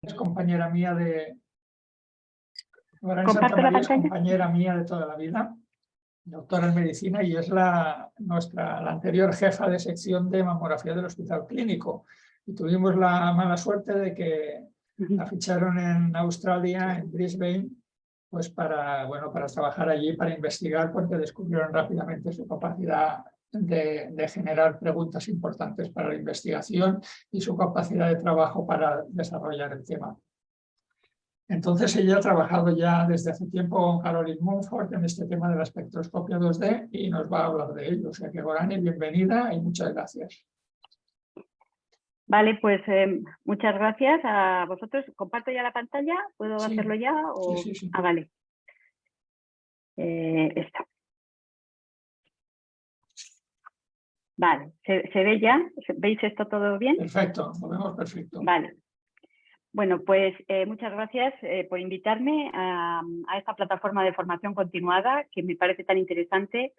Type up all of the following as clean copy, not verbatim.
Es compañera mía de... Lorena ¿Comparto la Santamaría es pantalla? compañera mía de toda la vida, doctora en medicina, y es la anterior jefa de sección de mamografía del Hospital Clínico. Y tuvimos la mala suerte de que la ficharon en Australia, en Brisbane, pues para trabajar allí, para investigar, porque descubrieron rápidamente su capacidad de generar preguntas importantes para la investigación y su capacidad de trabajo para desarrollar el tema. Entonces ella ha trabajado ya desde hace tiempo con Caroline Mumford en este tema de la espectroscopia 2D y nos va a hablar de ello. O sea que, Gorani, bienvenida y muchas gracias. Vale, pues muchas gracias a vosotros. ¿Comparto ya la pantalla? ¿Puedo hacerlo ya? O... Sí. Ah, vale. Esta. Vale, ¿se ve ya? ¿Veis esto todo bien? Perfecto, lo vemos perfecto. Vale. Bueno, pues muchas gracias por invitarme a esta plataforma de formación continuada que me parece tan interesante.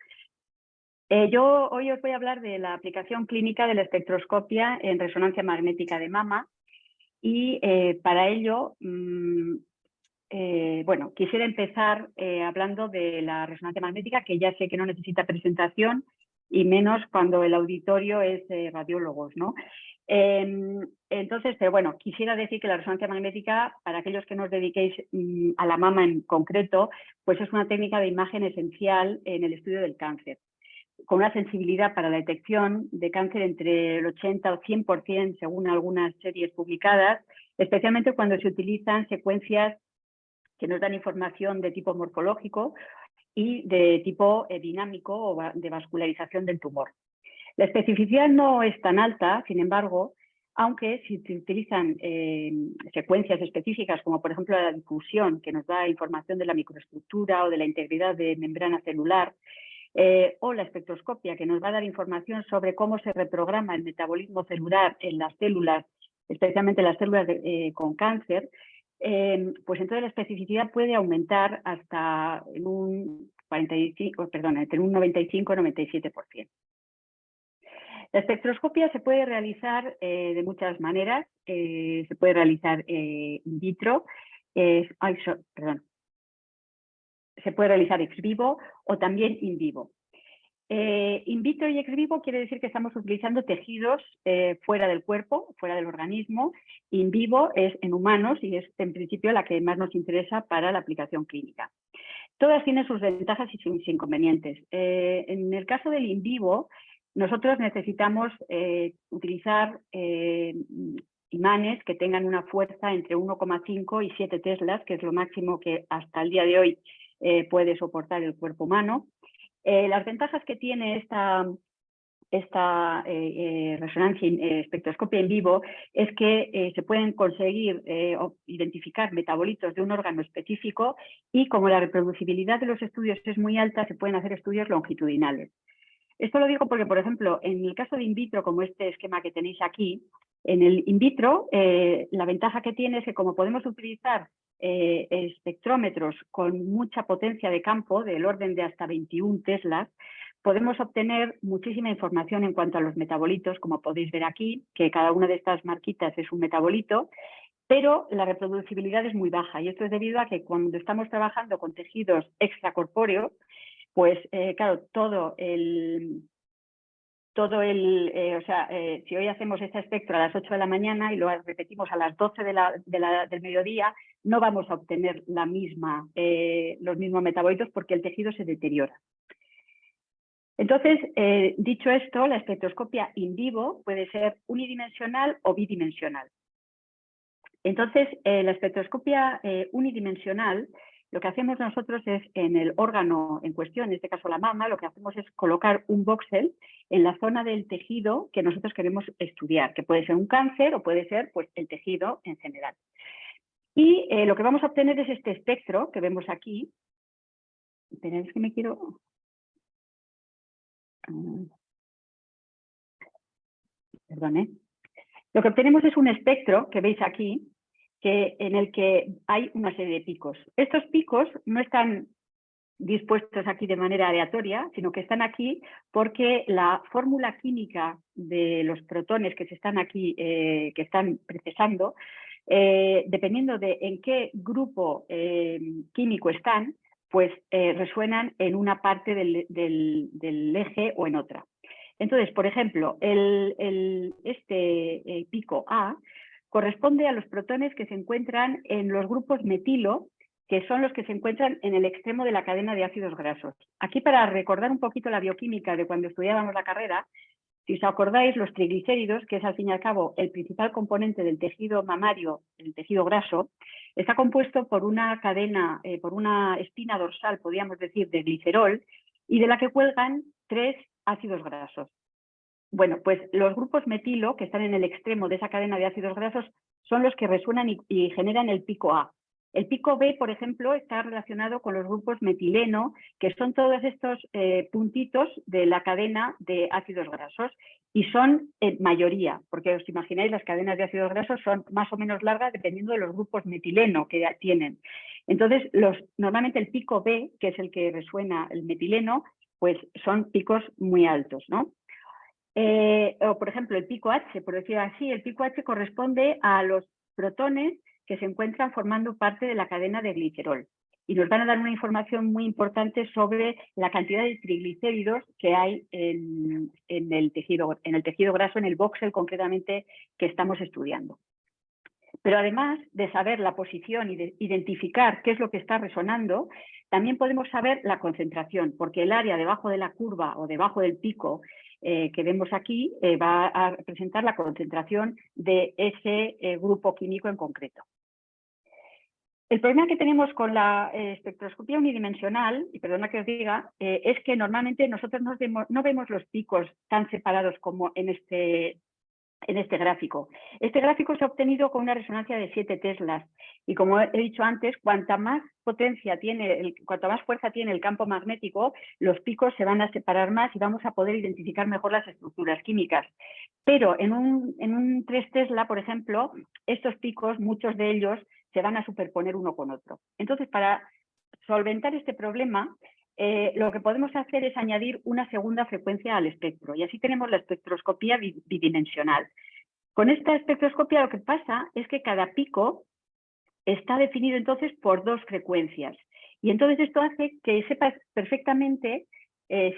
Yo hoy os voy a hablar de la aplicación clínica de la espectroscopia en resonancia magnética de mama y para ello, bueno, quisiera empezar hablando de la resonancia magnética, que ya sé que no necesita presentación y menos cuando el auditorio es de radiólogos, ¿no? Entonces, bueno, quisiera decir que la resonancia magnética, para aquellos que no os dediquéis a la mama en concreto, pues es una técnica de imagen esencial en el estudio del cáncer, con una sensibilidad para la detección de cáncer entre el 80 o 100%, según algunas series publicadas, especialmente cuando se utilizan secuencias que nos dan información de tipo morfológico y de tipo dinámico o de vascularización del tumor. La especificidad no es tan alta, sin embargo, aunque si se utilizan secuencias específicas, como por ejemplo la difusión, que nos da información de la microestructura o de la integridad de membrana celular, o la espectroscopia, que nos va a dar información sobre cómo se reprograma el metabolismo celular en las células, especialmente las células con cáncer, pues entonces la especificidad puede aumentar hasta en un 45, perdón, entre un 95 y 97%. La espectroscopia se puede realizar de muchas maneras. Se puede realizar in vitro, se puede realizar ex vivo o también in vivo. In vitro y ex vivo quiere decir que estamos utilizando tejidos fuera del cuerpo, fuera del organismo. In vivo es en humanos y es en principio la que más nos interesa para la aplicación clínica. Todas tienen sus ventajas y sus inconvenientes. En el caso del in vivo, nosotros necesitamos utilizar imanes que tengan una fuerza entre 1,5 y 7 teslas, que es lo máximo que hasta el día de hoy puede soportar el cuerpo humano. Las ventajas que tiene esta resonancia espectroscopia en vivo es que se pueden conseguir o identificar metabolitos de un órgano específico y como la reproducibilidad de los estudios es muy alta, se pueden hacer estudios longitudinales. Esto lo digo porque, por ejemplo, en el caso de in vitro, como este esquema que tenéis aquí, en el in vitro la ventaja que tiene es que como podemos utilizar espectrómetros con mucha potencia de campo, del orden de hasta 21 teslas, podemos obtener muchísima información en cuanto a los metabolitos, como podéis ver aquí, que cada una de estas marquitas es un metabolito, pero la reproducibilidad es muy baja y esto es debido a que cuando estamos trabajando con tejidos extracorpóreos, pues claro, si hoy hacemos este espectro a las 8 de la mañana y lo repetimos a las 12 del mediodía, no vamos a obtener los mismos metabolitos porque el tejido se deteriora. Entonces, dicho esto, la espectroscopia in vivo puede ser unidimensional o bidimensional. Entonces, la espectroscopia unidimensional, lo que hacemos nosotros es en el órgano en cuestión, en este caso la mama, lo que hacemos es colocar un voxel en la zona del tejido que nosotros queremos estudiar, que puede ser un cáncer o puede ser pues, el tejido en general. Y lo que vamos a obtener es este espectro que vemos aquí. Esperad, es que me quiero... Perdón, Lo que obtenemos es un espectro que veis aquí, en el que hay una serie de picos. Estos picos no están dispuestos aquí de manera aleatoria, sino que están aquí porque la fórmula química de los protones que se están aquí, que están procesando, dependiendo de en qué grupo químico están, pues resuenan en una parte del eje o en otra. Entonces, por ejemplo, este pico A corresponde a los protones que se encuentran en los grupos metilo, que son los que se encuentran en el extremo de la cadena de ácidos grasos. Aquí, para recordar un poquito la bioquímica de cuando estudiábamos la carrera, si os acordáis, los triglicéridos, que es al fin y al cabo el principal componente del tejido mamario, el tejido graso, está compuesto por una cadena, por una espina dorsal, podríamos decir, de glicerol, y de la que cuelgan 3 ácidos grasos. Bueno, pues los grupos metilo, que están en el extremo de esa cadena de ácidos grasos, son los que resuenan y generan el pico A. El pico B, por ejemplo, está relacionado con los grupos metileno, que son todos estos puntitos de la cadena de ácidos grasos, y son en mayoría, porque os imagináis, las cadenas de ácidos grasos son más o menos largas dependiendo de los grupos metileno que tienen. Entonces, normalmente el pico B, que es el que resuena el metileno, pues son picos muy altos, ¿no? O, por ejemplo, el pico H, por decirlo así, el pico H corresponde a los protones que se encuentran formando parte de la cadena de glicerol. Y nos van a dar una información muy importante sobre la cantidad de triglicéridos que hay en el tejido graso, en el voxel concretamente que estamos estudiando. Pero además de saber la posición y de identificar qué es lo que está resonando, también podemos saber la concentración, porque el área debajo de la curva o debajo del pico que vemos aquí va a representar la concentración de ese grupo químico en concreto. El problema que tenemos con la espectroscopía unidimensional, y perdona que os diga, es que normalmente nosotros no vemos los picos tan separados como en este gráfico. Este gráfico se ha obtenido con una resonancia de 7 teslas y, como he dicho antes, cuanta más fuerza tiene el campo magnético, los picos se van a separar más y vamos a poder identificar mejor las estructuras químicas. Pero en un 3 tesla, por ejemplo, estos picos, muchos de ellos, se van a superponer uno con otro. Entonces, para solventar este problema, lo que podemos hacer es añadir una segunda frecuencia al espectro, y así tenemos la espectroscopía bidimensional. Con esta espectroscopía lo que pasa es que cada pico está definido entonces por 2 frecuencias, y entonces esto hace que sepas perfectamente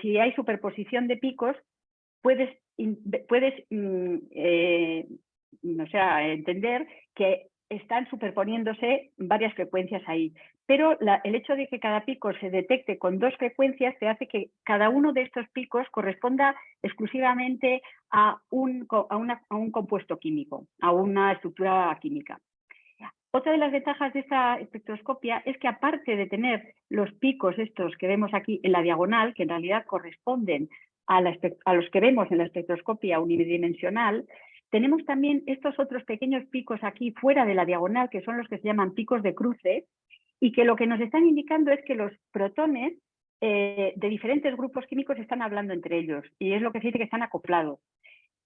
si hay superposición de picos, puedes entender que están superponiéndose varias frecuencias ahí. Pero el hecho de que cada pico se detecte con 2 frecuencias te hace que cada uno de estos picos corresponda exclusivamente a un compuesto químico, a una estructura química. Otra de las ventajas de esta espectroscopia es que, aparte de tener los picos estos que vemos aquí en la diagonal, que en realidad corresponden a los que vemos en la espectroscopia unidimensional, tenemos también estos otros pequeños picos aquí fuera de la diagonal, que son los que se llaman picos de cruce, y que lo que nos están indicando es que los protones de diferentes grupos químicos están hablando entre ellos, y es lo que se dice que están acoplados.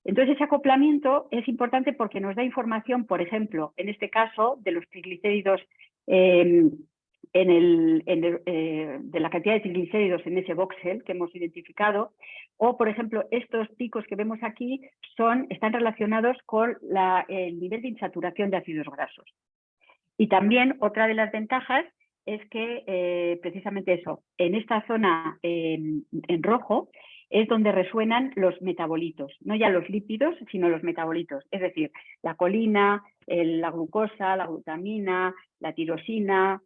Entonces, ese acoplamiento es importante porque nos da información, por ejemplo, en este caso, de los triglicéridos, de la cantidad de triglicéridos en ese voxel que hemos identificado, o, por ejemplo, estos picos que vemos aquí están relacionados con el nivel de insaturación de ácidos grasos. Y también otra de las ventajas es que precisamente eso, en esta zona en rojo, es donde resuenan los metabolitos, no ya los lípidos, sino los metabolitos, es decir, la colina, la glucosa, la glutamina, la tirosina,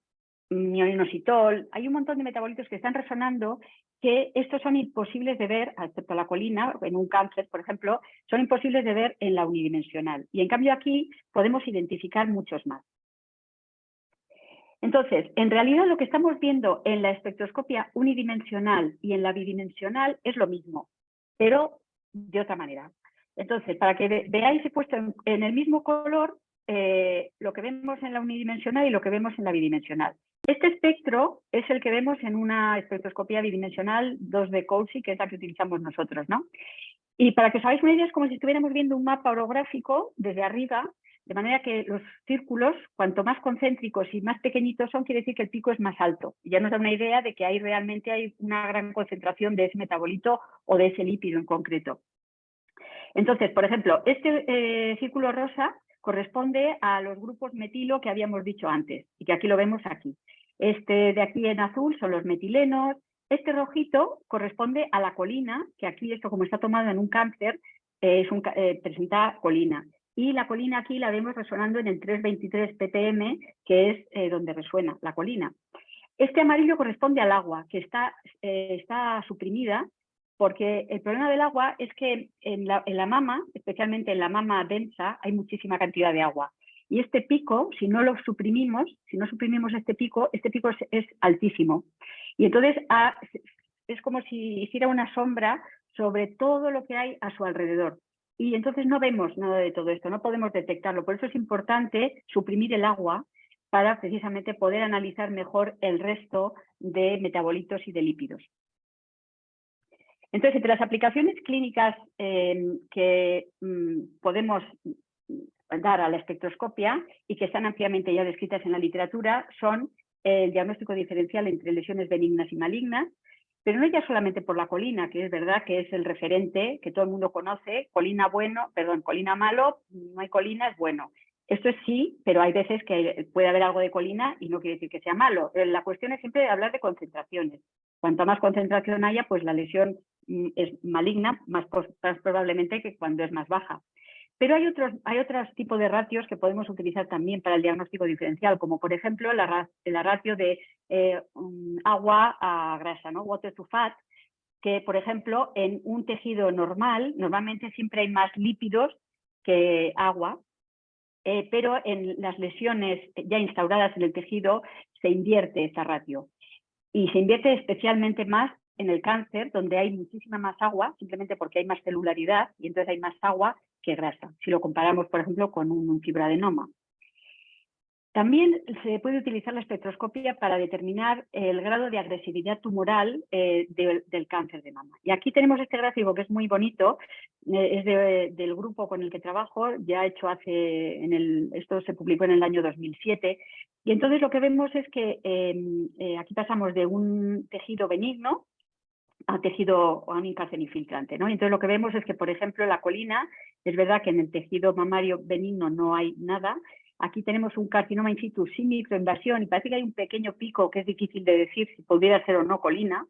mioinositol. Hay un montón de metabolitos que están resonando, que estos son imposibles de ver, excepto la colina, en un cáncer, por ejemplo, son imposibles de ver en la unidimensional. Y en cambio aquí podemos identificar muchos más. Entonces, en realidad lo que estamos viendo en la espectroscopia unidimensional y en la bidimensional es lo mismo, pero de otra manera. Entonces, para que veáis, he puesto en el mismo color lo que vemos en la unidimensional y lo que vemos en la bidimensional. Este espectro es el que vemos en una espectroscopia bidimensional 2D COSY, que es la que utilizamos nosotros, ¿no? Y para que os hagáis una idea, es como si estuviéramos viendo un mapa orográfico desde arriba, de manera que los círculos, cuanto más concéntricos y más pequeñitos son, quiere decir que el pico es más alto. Ya nos da una idea de que realmente hay una gran concentración de ese metabolito o de ese lípido en concreto. Entonces, por ejemplo, este círculo rosa corresponde a los grupos metilo que habíamos dicho antes y que aquí lo vemos aquí. Este de aquí en azul son los metilenos. Este rojito corresponde a la colina, que aquí esto como está tomado en un cáncer, presenta colina. Y la colina aquí la vemos resonando en el 323 ppm, que es donde resuena la colina. Este amarillo corresponde al agua, que está suprimida, porque el problema del agua es que en la mama, especialmente en la mama densa, hay muchísima cantidad de agua. Y este pico, si no lo suprimimos, si no suprimimos este pico es altísimo. Y entonces es como si hiciera una sombra sobre todo lo que hay a su alrededor. Y entonces no vemos nada de todo esto, no podemos detectarlo. Por eso es importante suprimir el agua para precisamente poder analizar mejor el resto de metabolitos y de lípidos. Entonces, entre las aplicaciones clínicas que podemos dar a la espectroscopia y que están ampliamente ya descritas en la literatura son el diagnóstico diferencial entre lesiones benignas y malignas, pero no ya solamente por la colina, que es verdad que es el referente que todo el mundo conoce, colina malo, no hay colina, es bueno. Esto es sí, pero hay veces que puede haber algo de colina y no quiere decir que sea malo. La cuestión es siempre hablar de concentraciones. Cuanto más concentración haya, pues la lesión es maligna, más probablemente que cuando es más baja. Pero hay otros tipos de ratios que podemos utilizar también para el diagnóstico diferencial, como por ejemplo la ratio de agua a grasa, ¿no? Water to fat, que por ejemplo en un tejido normal, normalmente siempre hay más lípidos que agua, pero en las lesiones ya instauradas en el tejido se invierte esta ratio. Y se invierte especialmente más en el cáncer, donde hay muchísima más agua, simplemente porque hay más celularidad y entonces hay más agua que grasa, si lo comparamos, por ejemplo, con un fibroadenoma. También se puede utilizar la espectroscopia para determinar el grado de agresividad tumoral del cáncer de mama. Y aquí tenemos este gráfico que es muy bonito, es del grupo con el que trabajo, ya hecho esto se publicó en el año 2007, y entonces lo que vemos es que aquí pasamos de un tejido benigno a un cáncer infiltrante, ¿no? Y entonces lo que vemos es que, por ejemplo, la colina, es verdad que en el tejido mamario benigno no hay nada. Aquí tenemos un carcinoma in situ sin microinvasión y parece que hay un pequeño pico que es difícil de decir si podría ser o no colina,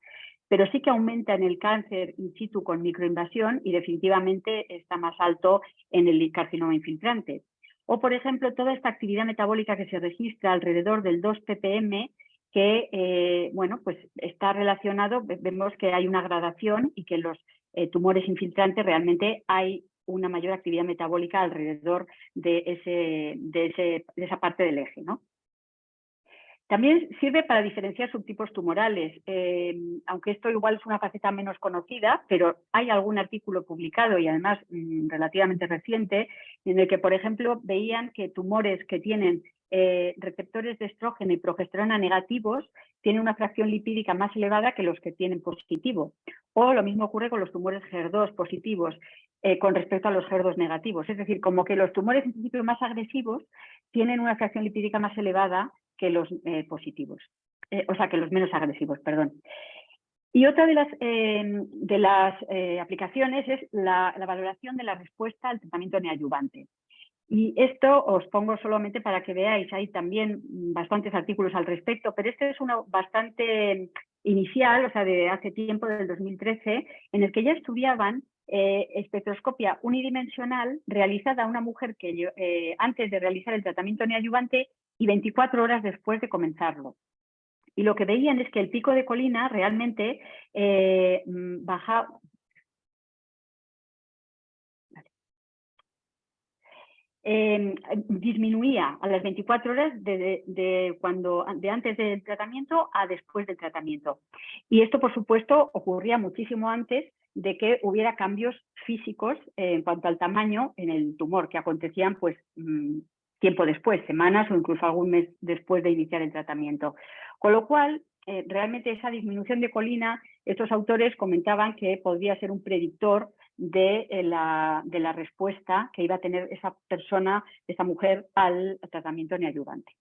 pero sí que aumenta en el cáncer in situ con microinvasión y definitivamente está más alto en el carcinoma infiltrante. O, por ejemplo, toda esta actividad metabólica que se registra alrededor del 2 ppm, que bueno, pues está relacionado, vemos que hay una gradación y que en los tumores infiltrantes realmente hay una mayor actividad metabólica alrededor de esa parte del eje, ¿no? También sirve para diferenciar subtipos tumorales, aunque esto igual es una faceta menos conocida, pero hay algún artículo publicado y además relativamente reciente en el que, por ejemplo, veían que tumores que tienen receptores de estrógeno y progesterona negativos tienen una fracción lipídica más elevada que los que tienen positivo. O lo mismo ocurre con los tumores HER2 positivos con respecto a los HER2 negativos. Es decir, como que los tumores en principio más agresivos tienen una fracción lipídica más elevada que los positivos, o sea, que los menos agresivos, perdón. Y otra de las aplicaciones es la valoración de la respuesta al tratamiento neoadyuvante. Y esto os pongo solamente para que veáis, hay también bastantes artículos al respecto, pero este es uno bastante inicial, o sea, de hace tiempo, del 2013, en el que ya estudiaban espectroscopia unidimensional realizada a una mujer que antes de realizar el tratamiento neoadyuvante y 24 horas después de comenzarlo. Y lo que veían es que el pico de colina realmente disminuía a las 24 horas de antes del tratamiento a después del tratamiento. Y esto, por supuesto, ocurría muchísimo antes de que hubiera cambios físicos en cuanto al tamaño en el tumor, que acontecían pues tiempo después, semanas o incluso algún mes después de iniciar el tratamiento. Con lo cual, realmente esa disminución de colina, estos autores comentaban que podría ser un predictor de la respuesta que iba a tener esa persona, esa mujer, al tratamiento neoadyuvante.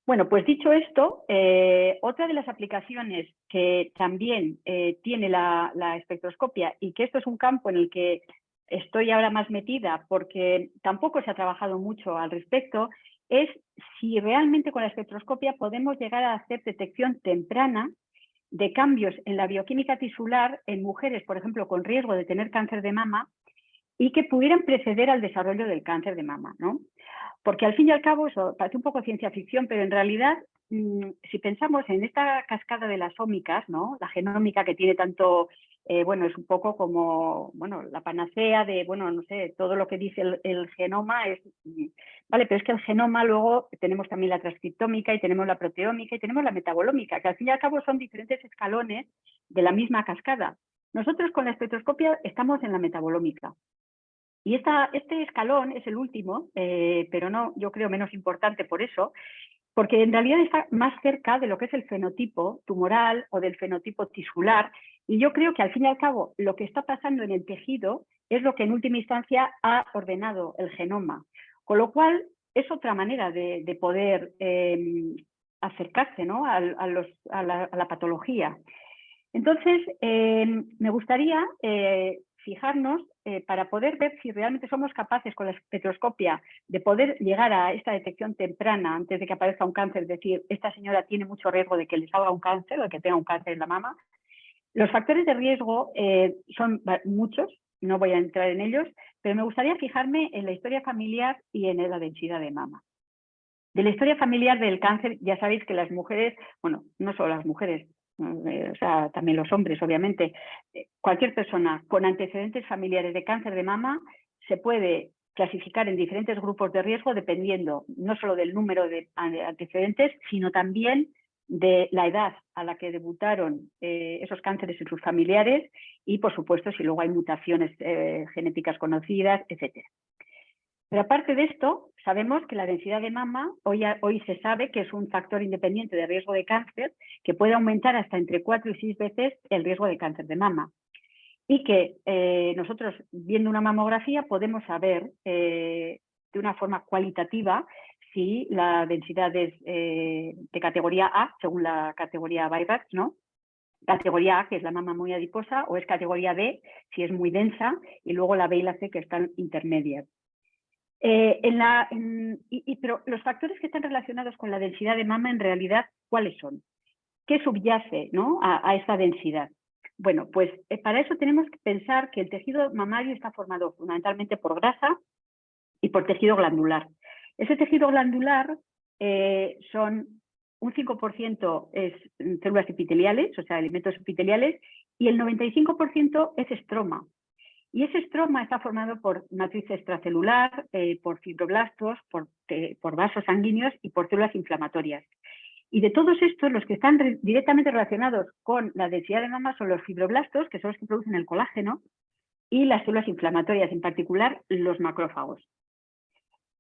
Bueno, pues dicho esto, otra de las aplicaciones que también tiene la espectroscopia, y que esto es un campo en el que estoy ahora más metida porque tampoco se ha trabajado mucho al respecto, es si realmente con la espectroscopia podemos llegar a hacer detección temprana de cambios en la bioquímica tisular en mujeres, por ejemplo, con riesgo de tener cáncer de mama y que pudieran preceder al desarrollo del cáncer de mama, ¿no? Porque al fin y al cabo, eso parece un poco ciencia ficción, pero en realidad, si pensamos en esta cascada de las ómicas, ¿no? La genómica que tiene tanto, bueno, es un poco como, bueno, la panacea de, bueno, no sé, todo lo que dice el genoma es, vale, pero es que el genoma luego tenemos también la transcriptómica y tenemos la proteómica y tenemos la metabolómica, que al fin y al cabo son diferentes escalones de la misma cascada. Nosotros con la espectroscopia estamos en la metabolómica. Y este escalón es el último, pero no, yo creo menos importante por eso, porque en realidad está más cerca de lo que es el fenotipo tumoral o del fenotipo tisular, y yo creo que al fin y al cabo lo que está pasando en el tejido es lo que en última instancia ha ordenado el genoma, con lo cual es otra manera de poder acercarse, ¿no? a la patología. Entonces, me gustaría fijarnos para poder ver si realmente somos capaces con la espectroscopia de poder llegar a esta detección temprana antes de que aparezca un cáncer, es decir, esta señora tiene mucho riesgo de que le salga un cáncer o de que tenga un cáncer en la mama. Los factores de riesgo son muchos, no voy a entrar en ellos, pero me gustaría fijarme en la historia familiar y en la densidad de mama. De la historia familiar del cáncer, ya sabéis que las mujeres, bueno, no solo las mujeres, o sea, también los hombres, obviamente, cualquier persona con antecedentes familiares de cáncer de mama se puede clasificar en diferentes grupos de riesgo dependiendo no solo del número de antecedentes, sino también de la edad a la que debutaron esos cánceres en sus familiares y, por supuesto, si luego hay mutaciones genéticas conocidas, etcétera. Pero aparte de esto, sabemos que la densidad de mama hoy se sabe que es un factor independiente de riesgo de cáncer que puede aumentar hasta entre 4 y 6 veces el riesgo de cáncer de mama. Y que nosotros, viendo una mamografía, podemos saber de una forma cualitativa si la densidad es de categoría A, según la categoría Virat, ¿no? Categoría A, que es la mama muy adiposa, o es categoría B, si es muy densa, y luego la B y la C, que están intermedias. Pero los factores que están relacionados con la densidad de mama, en realidad, ¿cuáles son? ¿Qué subyace, ¿no? a esta densidad? Bueno, pues para eso tenemos que pensar que el tejido mamario está formado fundamentalmente por grasa y por tejido glandular. Ese tejido glandular son un 5% es células epiteliales, o sea, elementos epiteliales, y el 95% es estroma. Y ese estroma está formado por matriz extracelular, por fibroblastos, por vasos sanguíneos y por células inflamatorias. Y de todos estos, los que están directamente relacionados con la densidad de mama son los fibroblastos, que son los que producen el colágeno, y las células inflamatorias, en particular los macrófagos.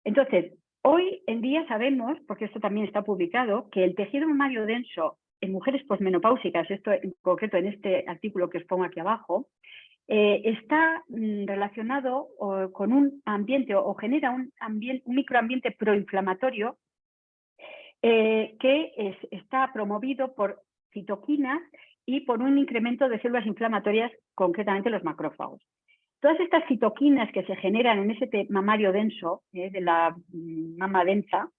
Entonces, hoy en día sabemos, porque esto también está publicado, que el tejido mamario denso en mujeres posmenopáusicas, esto en concreto en este artículo que os pongo aquí abajo, está relacionado con un ambiente o genera un microambiente proinflamatorio que está promovido por citoquinas y por un incremento de células inflamatorias, concretamente los macrófagos. Todas estas citoquinas que se generan en ese mamario denso, de la mama densa,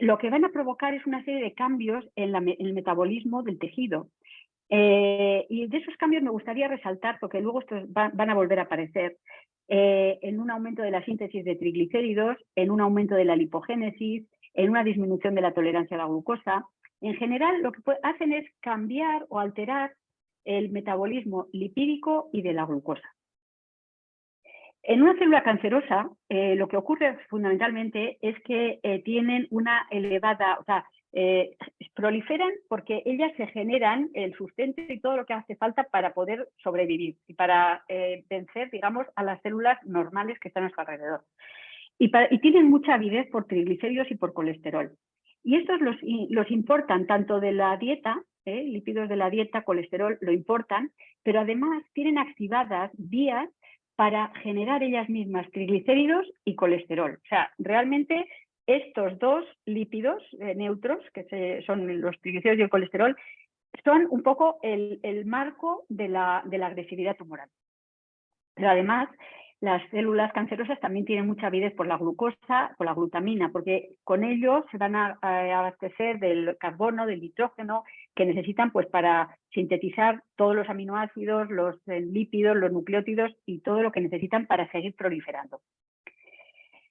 lo que van a provocar es una serie de cambios en el metabolismo del tejido. Y de esos cambios me gustaría resaltar, porque luego estos van a volver a aparecer, en un aumento de la síntesis de triglicéridos, en un aumento de la lipogénesis, en una disminución de la tolerancia a la glucosa. En general, lo que hacen es cambiar o alterar el metabolismo lipídico y de la glucosa. En una célula cancerosa, lo que ocurre fundamentalmente es que tienen una elevada, o sea, proliferan porque ellas se generan el sustento y todo lo que hace falta para poder sobrevivir y para vencer, digamos, a las células normales que están a su alrededor. Y tienen mucha avidez por triglicéridos y por colesterol. Y estos los importan tanto de la dieta, lípidos de la dieta, colesterol, lo importan, pero además tienen activadas vías para generar ellas mismas triglicéridos y colesterol. O sea, realmente estos dos lípidos neutros, que son los triglicéridos y el colesterol, son un poco el marco de la agresividad tumoral. Pero además, las células cancerosas también tienen mucha avidez por la glucosa, por la glutamina, porque con ellos se van a abastecer del carbono, del nitrógeno, que necesitan pues para sintetizar todos los aminoácidos, los lípidos, los nucleótidos y todo lo que necesitan para seguir proliferando.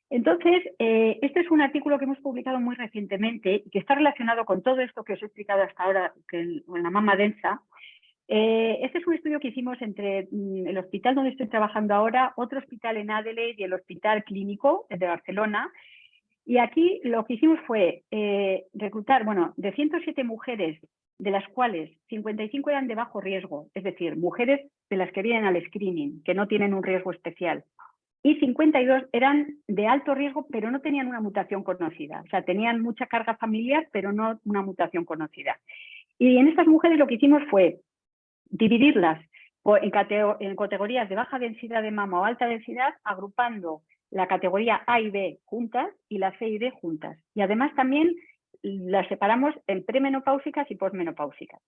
Entonces, este es un artículo que hemos publicado muy recientemente y que está relacionado con todo esto que os he explicado hasta ahora, en la mama densa. Este es un estudio que hicimos entre el hospital donde estoy trabajando ahora, otro hospital en Adelaide y el Hospital Clínico de Barcelona. Y aquí lo que hicimos fue reclutar, bueno, de 107 mujeres, de las cuales 55 eran de bajo riesgo, es decir, mujeres de las que vienen al screening, que no tienen un riesgo especial. Y 52 eran de alto riesgo, pero no tenían una mutación conocida. O sea, tenían mucha carga familiar, pero no una mutación conocida. Y en estas mujeres lo que hicimos fue dividirlas en categorías de baja densidad de mama o alta densidad, agrupando la categoría A y B juntas y la C y D juntas. Y además también las separamos en premenopáusicas y posmenopáusicas.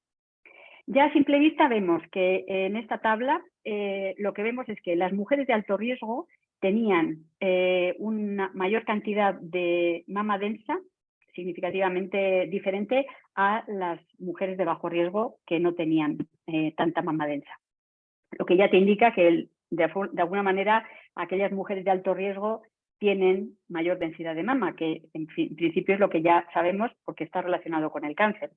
Ya a simple vista vemos que en esta tabla lo que vemos es que las mujeres de alto riesgo tenían una mayor cantidad de mama densa, significativamente diferente a las mujeres de bajo riesgo que no tenían tanta mama densa. Lo que ya te indica que de alguna manera aquellas mujeres de alto riesgo tienen mayor densidad de mama, que en principio es lo que ya sabemos porque está relacionado con el cáncer.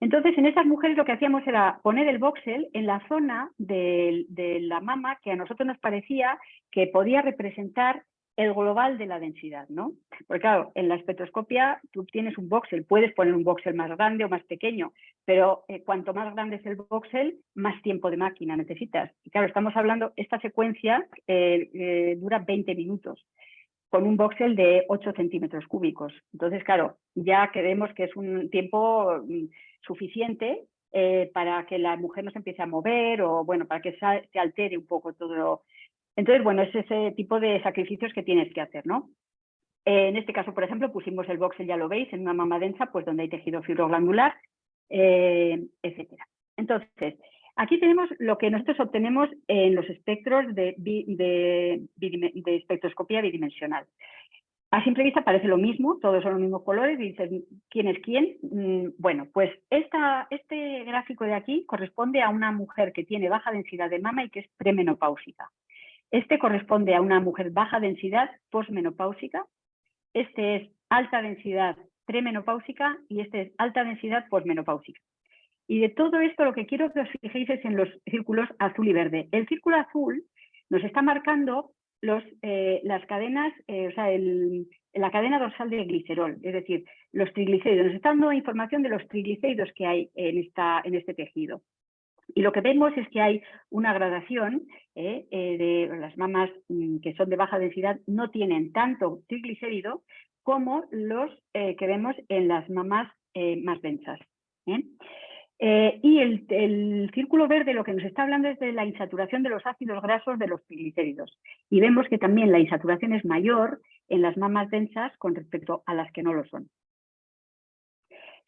Entonces, en esas mujeres lo que hacíamos era poner el voxel en la zona de la mama que a nosotros nos parecía que podía representar el global de la densidad, ¿no? Porque claro, en la espectroscopia tú tienes un voxel, puedes poner un voxel más grande o más pequeño, pero cuanto más grande es el voxel, más tiempo de máquina necesitas. Y claro, estamos hablando, esta secuencia dura 20 minutos con un voxel de 8 centímetros cúbicos. Entonces, claro, ya creemos que es un tiempo suficiente para que la mujer no se empiece a mover o, bueno, para que se altere un poco todo. Entonces, bueno, es ese tipo de sacrificios que tienes que hacer, ¿no? En este caso, por ejemplo, pusimos el voxel, ya lo veis, en una mama densa, pues donde hay tejido fibroglandular, etcétera. Entonces, aquí tenemos lo que nosotros obtenemos en los espectros de espectroscopía bidimensional. A simple vista parece lo mismo, todos son los mismos colores y dices, ¿quién es quién? Bueno, pues este gráfico de aquí corresponde a una mujer que tiene baja densidad de mama y que es premenopáusica. Este corresponde a una mujer baja densidad posmenopáusica. Este es alta densidad premenopáusica y este es alta densidad posmenopáusica. Y de todo esto lo que quiero que os fijéis es en los círculos azul y verde. El círculo azul nos está marcando las cadenas, o sea, la cadena dorsal de glicerol, es decir, los triglicéridos. Nos está dando información de los triglicéridos que hay en este tejido. Y lo que vemos es que hay una gradación de las mamas que son de baja densidad, no tienen tanto triglicérido como los que vemos en las mamas más densas. Y el círculo verde lo que nos está hablando es de la insaturación de los ácidos grasos de los triglicéridos. Y vemos que también la insaturación es mayor en las mamas densas con respecto a las que no lo son.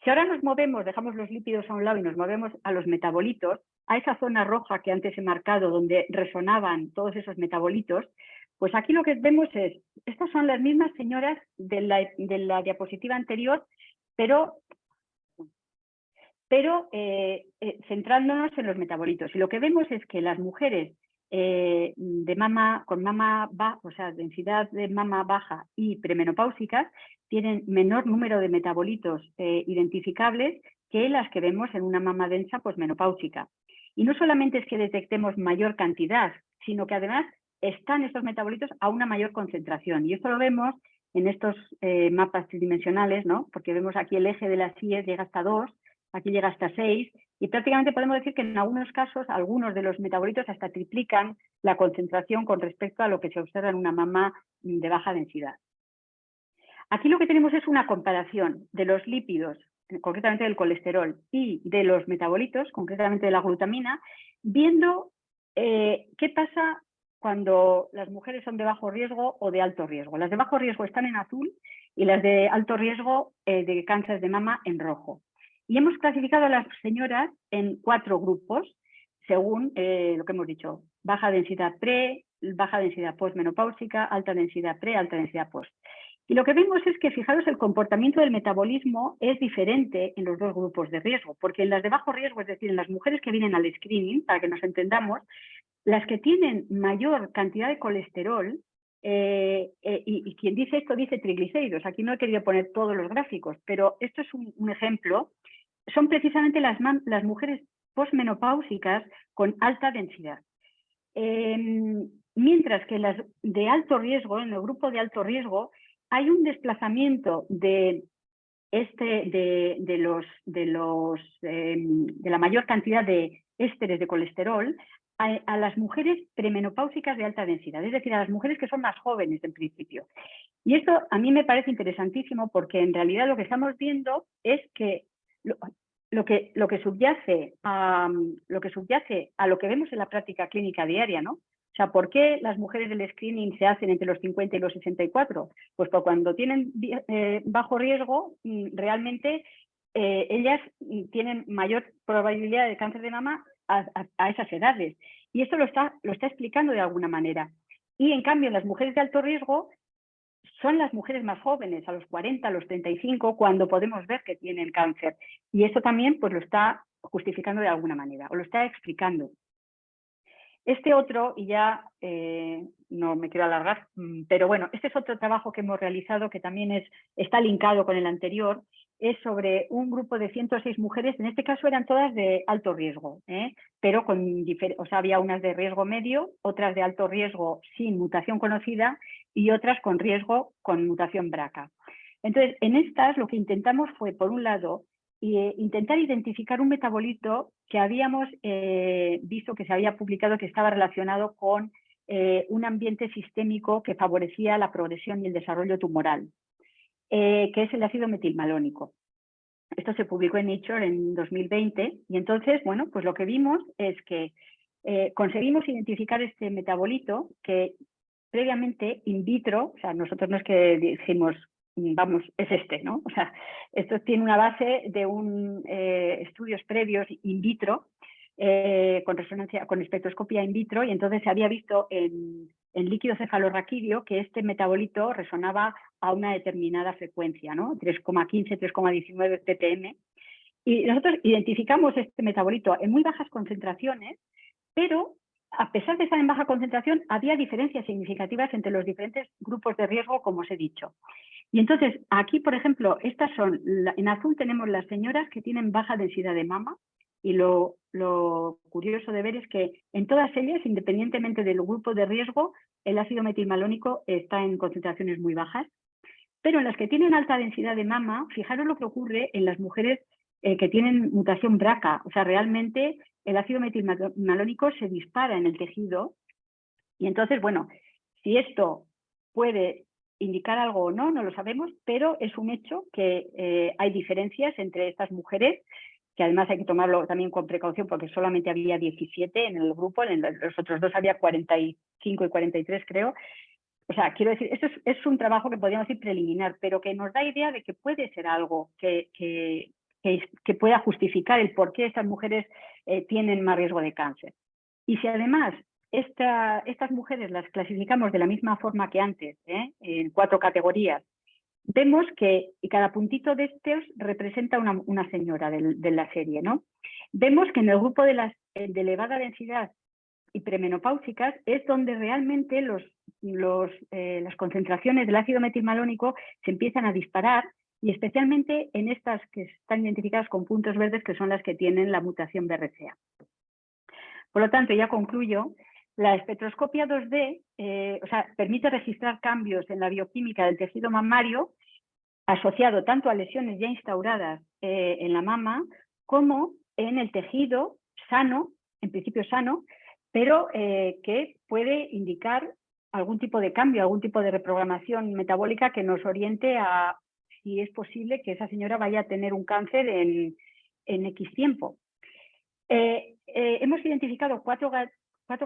Si ahora nos movemos, dejamos los lípidos a un lado y nos movemos a los metabolitos, a esa zona roja que antes he marcado donde resonaban todos esos metabolitos, pues aquí lo que vemos es, estas son las mismas señoras de la diapositiva anterior, pero centrándonos en los metabolitos. Y lo que vemos es que las mujeres de mama con mama baja, o sea, densidad de mama baja y premenopáusicas, tienen menor número de metabolitos identificables que las que vemos en una mama densa posmenopáusica. Y no solamente es que detectemos mayor cantidad, sino que además están estos metabolitos a una mayor concentración. Y esto lo vemos en estos mapas tridimensionales, ¿no? Porque vemos aquí el eje de las IES llega hasta 2, aquí llega hasta 6, y prácticamente podemos decir que en algunos casos, algunos de los metabolitos hasta triplican la concentración con respecto a lo que se observa en una mama de baja densidad. Aquí lo que tenemos es una comparación de los lípidos, concretamente del colesterol, y de los metabolitos, concretamente de la glutamina, viendo qué pasa cuando las mujeres son de bajo riesgo o de alto riesgo. Las de bajo riesgo están en azul y las de alto riesgo de cáncer de mama en rojo. Y hemos clasificado a las señoras en 4 grupos, según lo que hemos dicho, baja densidad pre, baja densidad postmenopáusica, alta densidad pre, alta densidad post. Y lo que vemos es que, fijaros, el comportamiento del metabolismo es diferente en los dos grupos de riesgo, porque en las de bajo riesgo, es decir, en las mujeres que vienen al screening, para que nos entendamos, las que tienen mayor cantidad de colesterol, y quien dice esto dice triglicéridos, aquí no he querido poner todos los gráficos, pero esto es un ejemplo, son precisamente las mujeres postmenopáusicas con alta densidad. Mientras que las de alto riesgo, en el grupo de alto riesgo, hay un desplazamiento de la mayor cantidad de ésteres de colesterol a las mujeres premenopáusicas de alta densidad, es decir, a las mujeres que son más jóvenes en principio. Y esto a mí me parece interesantísimo porque en realidad lo que estamos viendo es que lo que subyace a lo que vemos en la práctica clínica diaria, ¿no? O sea, ¿por qué las mujeres del screening se hacen entre los 50 y los 64? Pues porque cuando tienen bajo riesgo, realmente ellas tienen mayor probabilidad de cáncer de mama a esas edades. Y esto lo está explicando de alguna manera. Y en cambio, las mujeres de alto riesgo son las mujeres más jóvenes, a los 40, a los 35, cuando podemos ver que tienen cáncer. Y eso también pues, lo está justificando de alguna manera, o lo está explicando. Este otro, y ya no me quiero alargar, pero bueno, este es otro trabajo que hemos realizado que también está linkado con el anterior, es sobre un grupo de 106 mujeres, en este caso eran todas de alto riesgo, pero había unas de riesgo medio, otras de alto riesgo sin mutación conocida y otras con riesgo con mutación BRCA. Entonces, en estas lo que intentamos fue, por un lado, intentar identificar un metabolito que habíamos visto que se había publicado que estaba relacionado con un ambiente sistémico que favorecía la progresión y el desarrollo tumoral, que es el ácido metilmalónico. Esto se publicó en Nature en 2020 y entonces, bueno, pues lo que vimos es que conseguimos identificar este metabolito que previamente in vitro, o sea, nosotros no es que dijimos vamos, es este, ¿no? O sea, esto tiene una base de estudios previos in vitro, con resonancia, con espectroscopía in vitro, y entonces se había visto en líquido cefalorraquídeo que este metabolito resonaba a una determinada frecuencia, ¿no? 3,15, 3,19 ppm. Y nosotros identificamos este metabolito en muy bajas concentraciones, pero a pesar de estar en baja concentración, había diferencias significativas entre los diferentes grupos de riesgo, como os he dicho. Y entonces, aquí, por ejemplo, en azul tenemos las señoras que tienen baja densidad de mama, y lo curioso de ver es que en todas ellas, independientemente del grupo de riesgo, el ácido metilmalónico está en concentraciones muy bajas. Pero en las que tienen alta densidad de mama, fijaros lo que ocurre en las mujeres que tienen mutación BRCA. O sea, realmente el ácido metilmalónico se dispara en el tejido. Y entonces, bueno, si esto puede indicar algo o no, no lo sabemos, pero es un hecho que hay diferencias entre estas mujeres, que además hay que tomarlo también con precaución porque solamente había 17 en el grupo, en los otros dos había 45 y 43 creo. O sea, quiero decir, esto es un trabajo que podríamos decir preliminar, pero que nos da idea de que puede ser algo que pueda justificar el por qué estas mujeres tienen más riesgo de cáncer. Y si además estas mujeres las clasificamos de la misma forma que antes, en 4 categorías, vemos que cada puntito de estos representa una señora de la serie, ¿no? Vemos que en el grupo de las de elevada densidad y premenopáusicas es donde realmente las concentraciones del ácido metilmalónico se empiezan a disparar, y especialmente en estas que están identificadas con puntos verdes, que son las que tienen la mutación BRCA. Por lo tanto, ya concluyo, la espectroscopia 2D permite registrar cambios en la bioquímica del tejido mamario asociado tanto a lesiones ya instauradas en la mama como en el tejido sano, en principio sano, pero que puede indicar algún tipo de cambio, algún tipo de reprogramación metabólica que nos oriente a si es posible que esa señora vaya a tener un cáncer en X tiempo. Hemos identificado cuatro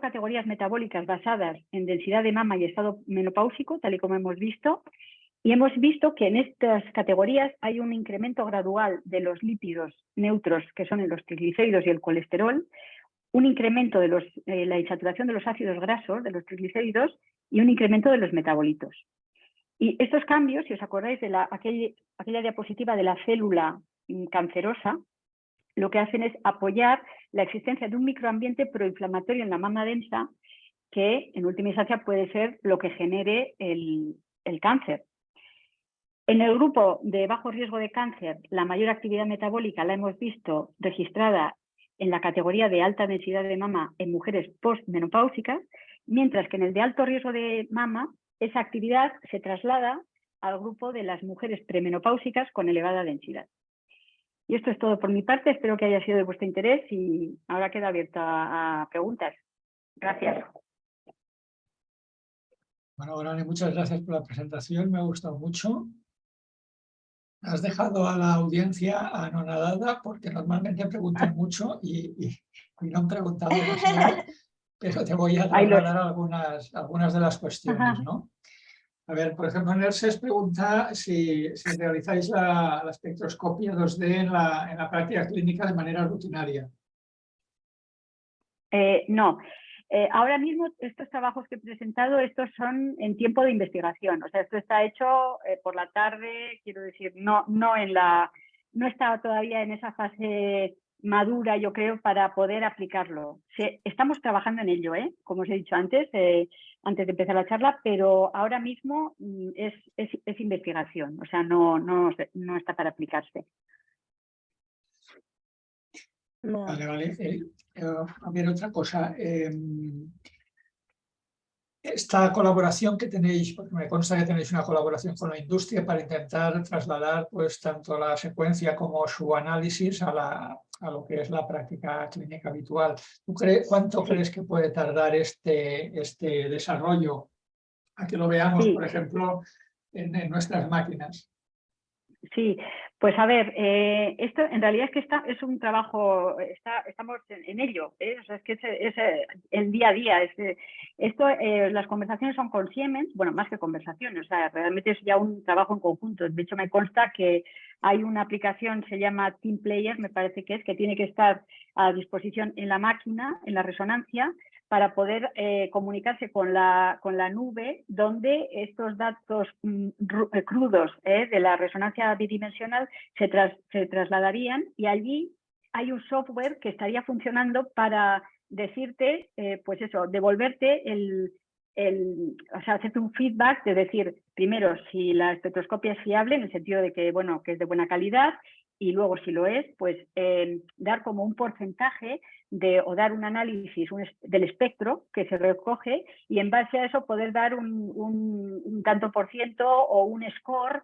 categorías metabólicas basadas en densidad de mama y estado menopáusico, tal y como hemos visto, y hemos visto que en estas categorías hay un incremento gradual de los lípidos neutros, que son los triglicéridos y el colesterol, un incremento de la insaturación de los ácidos grasos, de los triglicéridos, y un incremento de los metabolitos. Y estos cambios, si os acordáis de aquella diapositiva de la célula cancerosa, lo que hacen es apoyar la existencia de un microambiente proinflamatorio en la mama densa que en última instancia puede ser lo que genere el cáncer. En el grupo de bajo riesgo de cáncer, la mayor actividad metabólica la hemos visto registrada en la categoría de alta densidad de mama en mujeres postmenopáusicas, mientras que en el de alto riesgo de mama, esa actividad se traslada al grupo de las mujeres premenopáusicas con elevada densidad. Y esto es todo por mi parte, espero que haya sido de vuestro interés y ahora queda abierta a preguntas. Gracias. Bueno, Gorane, muchas gracias por la presentación, me ha gustado mucho. Has dejado a la audiencia anonadada porque normalmente preguntan mucho y no han preguntado demasiado, pero te voy a trasladar algunas de las cuestiones, ¿no? A ver, por ejemplo, Nerses pregunta si realizáis la espectroscopia 2D en la práctica clínica de manera rutinaria. No. Ahora mismo estos trabajos que he presentado, estos son en tiempo de investigación. O sea, esto está hecho por la tarde, quiero decir, no está todavía en esa fase madura, yo creo, para poder aplicarlo. Estamos trabajando en ello, como os he dicho antes de empezar la charla, pero ahora mismo es investigación, o sea, no está para aplicarse. No. Vale. A ver, otra cosa. Esta colaboración que tenéis, porque me consta que tenéis una colaboración con la industria para intentar trasladar pues tanto la secuencia como su análisis a lo que es la práctica clínica habitual. ¿Cuánto crees que puede tardar este desarrollo a que lo veamos, por ejemplo, en nuestras máquinas? Sí, pues a ver, esto en realidad es que es un trabajo, estamos en ello, o sea, es que es el día a día. Las conversaciones son con Siemens, bueno, más que conversaciones, o sea, realmente es ya un trabajo en conjunto. De hecho, me consta que hay una aplicación, se llama Team Player, me parece que tiene que estar a disposición en la máquina, en la resonancia, para poder comunicarse con la nube, donde estos datos crudos de la resonancia bidimensional se trasladarían, y allí hay un software que estaría funcionando para decirte, pues eso, devolverte o sea, hacerte un feedback de decir, primero, si la espectroscopia es fiable, en el sentido de que, bueno, que es de buena calidad, y luego, si lo es, pues dar como un porcentaje o dar un análisis del espectro que se recoge, y en base a eso poder dar un tanto por ciento o un score,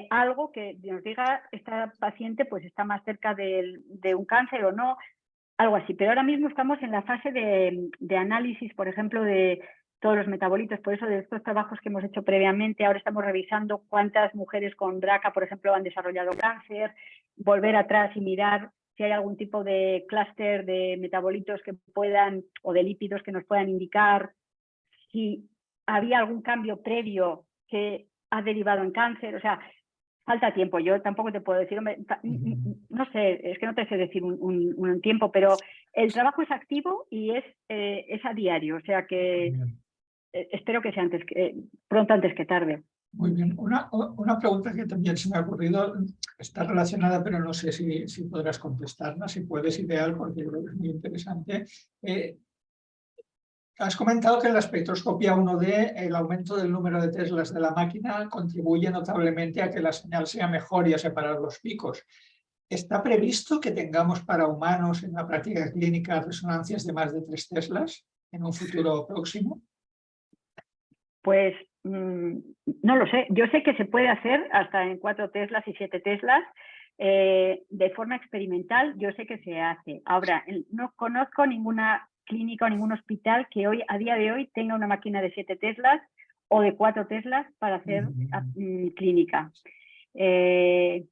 algo que nos diga esta paciente pues está más cerca de un cáncer o no, algo así. Pero ahora mismo estamos en la fase de análisis, por ejemplo, de todos los metabolitos. Por eso, de estos trabajos que hemos hecho previamente, ahora estamos revisando cuántas mujeres con BRCA, por ejemplo, han desarrollado cáncer, volver atrás y mirar si hay algún tipo de clúster de metabolitos que puedan, o de lípidos que nos puedan indicar si había algún cambio previo que ha derivado en cáncer. O sea, falta tiempo. Yo tampoco te puedo decir, no sé, es que no te sé decir un tiempo, pero el trabajo es activo y es a diario. O sea que espero que sea pronto antes que tarde. Muy bien. Una pregunta que también se me ha ocurrido, está relacionada, pero no sé si podrás contestarla. Si puedes, ideal, porque creo que es muy interesante. Has comentado que en la espectroscopia 1D el aumento del número de teslas de la máquina contribuye notablemente a que la señal sea mejor y a separar los picos. ¿Está previsto que tengamos para humanos en la práctica clínica resonancias de más de 3 teslas en un futuro próximo? Pues no lo sé. Yo sé que se puede hacer hasta en 4 teslas y 7 teslas. De forma experimental, yo sé que se hace. Ahora, no conozco ninguna clínica o ningún hospital que a día de hoy tenga una máquina de 7 teslas o de 4 teslas para hacer clínica. Creo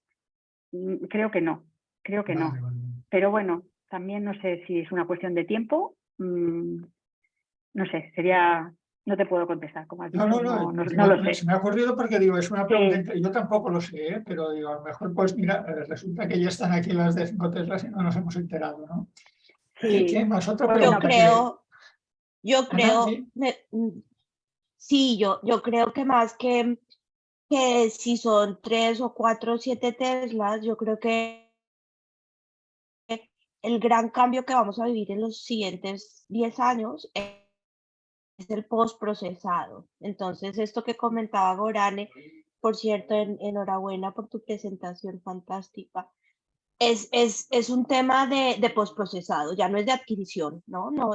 que no, Vale. Pero bueno, también no sé si es una cuestión de tiempo. No sé, no te puedo contestar, como has dicho, no lo sé. Se me ha ocurrido porque digo, es una pregunta, yo tampoco lo sé, pero digo, a lo mejor pues mira, resulta que ya están aquí las de 5 teslas y no nos hemos enterado, ¿no? ¿Qué más? Otra Bueno, pregunta Yo Ana, creo, ¿sí? sí, yo creo que más que si son 3 o 4 o 7 Teslas, yo creo que el gran cambio que vamos a vivir en los siguientes 10 años es el postprocesado. Entonces, esto que comentaba Gorane, por cierto, enhorabuena por tu presentación fantástica. Es un tema de postprocesado, ya no es de adquisición, ¿no? No,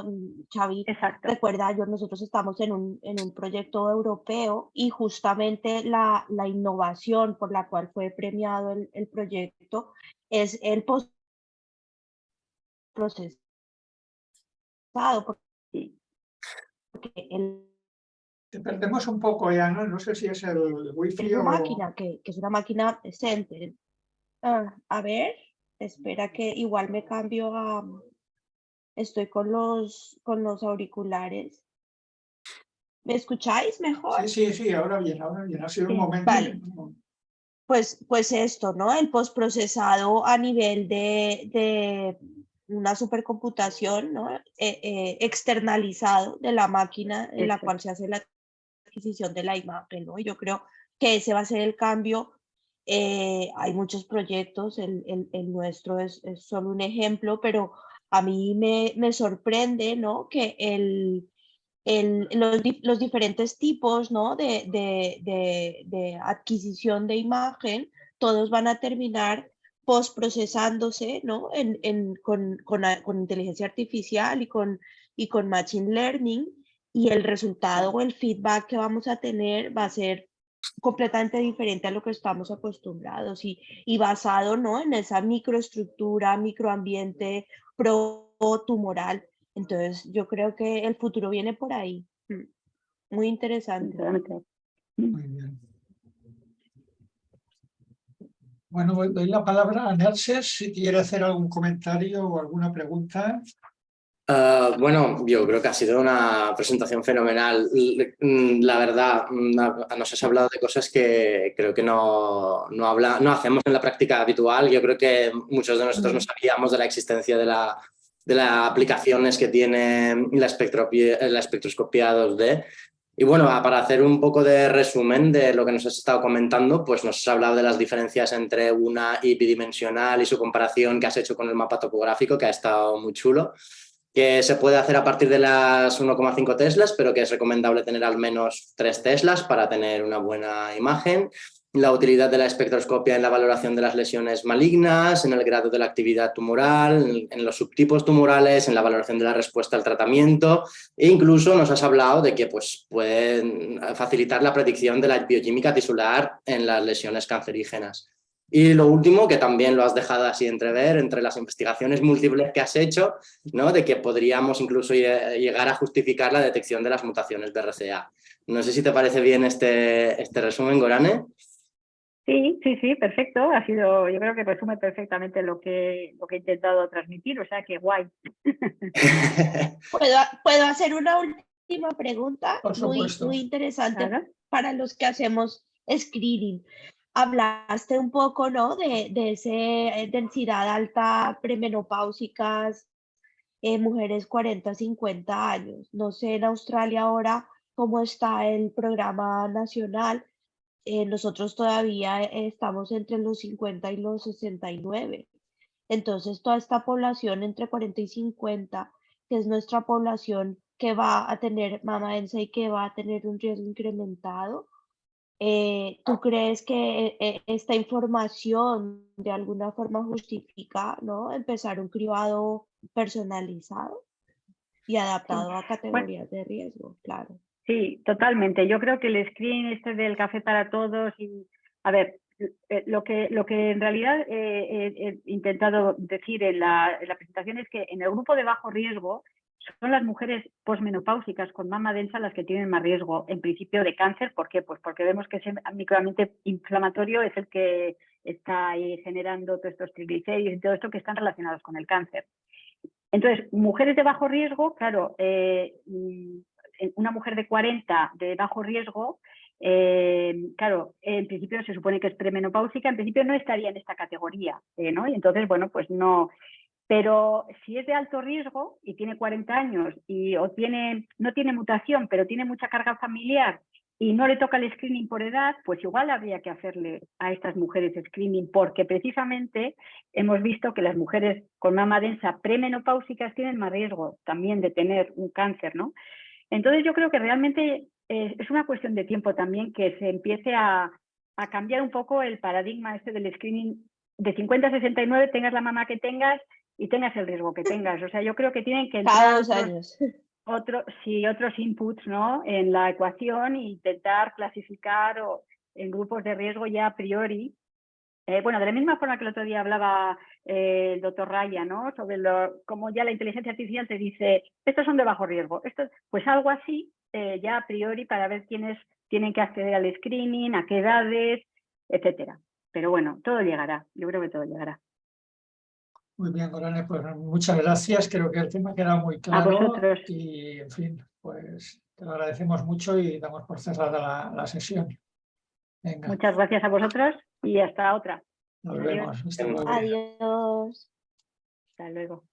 Xavi, exacto. recuerda, nosotros estamos en un proyecto europeo y justamente la innovación por la cual fue premiado el proyecto es el postprocesado, Sí. porque Te perdemos un poco ya, ¿no? No sé si es el wifi una o... máquina que es una máquina decente. A ver, espera que igual me cambio a... Estoy con los auriculares. ¿Me escucháis mejor? Sí, ahora bien, ahora bien. Ha sido un Sí. momento que Vale, no... pues esto, ¿no? El postprocesado a nivel de una supercomputación, ¿no? Externalizado de la máquina en la Eso. cual se hace la adquisición de la imagen, ¿no? Y yo creo que ese va a ser el cambio. Hay muchos proyectos, el nuestro es solo un ejemplo, pero a mí me sorprende, ¿no? Que los diferentes tipos, ¿no? de adquisición de imagen, todos van a terminar postprocesándose, ¿no? Con inteligencia artificial y con machine learning, y el resultado o el feedback que vamos a tener va a ser completamente diferente a lo que estamos acostumbrados y basado, ¿no? En esa microestructura, microambiente pro-tumoral. Entonces, yo creo que el futuro viene por ahí. Muy interesante. Sinceramente. Muy bien. Bueno, doy la palabra a Nerses si quiere hacer algún comentario o alguna pregunta. Bueno, yo creo que ha sido una presentación fenomenal. La verdad, nos has hablado de cosas que creo que no hacemos en la práctica habitual. Yo creo que muchos de nosotros no sabíamos de la existencia de las aplicaciones que tiene la espectroscopia 2D. Y bueno, para hacer un poco de resumen de lo que nos has estado comentando, pues nos has hablado de las diferencias entre una IP bidimensional y su comparación que has hecho con el mapa topográfico, que ha estado muy chulo, que se puede hacer a partir de las 1,5 teslas, pero que es recomendable tener al menos 3 teslas para tener una buena imagen. La utilidad de la espectroscopia en la valoración de las lesiones malignas, en el grado de la actividad tumoral, en los subtipos tumorales, en la valoración de la respuesta al tratamiento, e incluso nos has hablado de que pues, pueden facilitar la predicción de la bioquímica tisular en las lesiones cancerígenas. Y lo último, que también lo has dejado así entrever, entre las investigaciones múltiples que has hecho, ¿no? De que podríamos incluso llegar a justificar la detección de las mutaciones BRCA. No sé si te parece bien este resumen, Gorane. Sí, perfecto. Yo creo que resume perfectamente lo que he intentado transmitir, o sea que guay. ¿Puedo hacer una última pregunta? Por supuesto. Muy interesante Claro. para los que hacemos screening. Hablaste un poco, ¿no? De esa densidad alta, premenopáusicas, mujeres 40, 50 años. No sé en Australia ahora cómo está el programa nacional. Nosotros todavía estamos entre los 50 y los 69. Entonces, toda esta población entre 40 y 50, que es nuestra población que va a tener mama densa y que va a tener un riesgo incrementado, ¿tú crees que esta información de alguna forma justifica, ¿no? Empezar un cribado personalizado y adaptado a Bueno, categorías de riesgo? Claro. sí, totalmente. Yo creo que el screen del café para todos y, a ver, lo que en realidad he intentado decir en la presentación es que en el grupo de bajo riesgo son las mujeres posmenopáusicas con mama densa las que tienen más riesgo, en principio, de cáncer. ¿Por qué? Pues porque vemos que ese microambiente inflamatorio es el que está ahí generando todos estos triglicéridos y todo esto que están relacionados con el cáncer. Entonces, mujeres de bajo riesgo, claro, una mujer de 40 de bajo riesgo, claro, en principio se supone que es premenopáusica, en principio no estaría en esta categoría, ¿no? Y entonces, bueno, pues no. Pero si es de alto riesgo y tiene 40 años no tiene mutación, pero tiene mucha carga familiar y no le toca el screening por edad, pues igual habría que hacerle a estas mujeres screening, porque precisamente hemos visto que las mujeres con mama densa premenopáusicas tienen más riesgo también de tener un cáncer, ¿no? Entonces yo creo que realmente es una cuestión de tiempo también que se empiece a cambiar un poco el paradigma este del screening de 50 a 69, tengas la mama que tengas y tengas el riesgo que tengas. O sea, yo creo que tienen que Cada entrar 2 años. otros inputs, ¿no?, en la ecuación e intentar clasificar en grupos de riesgo ya a priori. Bueno, de la misma forma que el otro día hablaba el doctor Raya, ¿no?, sobre cómo ya la inteligencia artificial te dice, estos son de bajo riesgo. Pues algo así, ya a priori, para ver quiénes tienen que acceder al screening, a qué edades, etcétera. Pero bueno, todo llegará, yo creo que todo llegará. Muy bien, Gorane, pues muchas gracias. Creo que el tema ha quedado muy claro. vosotros. Y, en fin, pues te lo agradecemos mucho y damos por cerrada la sesión. Venga, Muchas gracias a vosotros y hasta otra. nos Adiós. vemos. Hasta luego. Adiós. Hasta luego.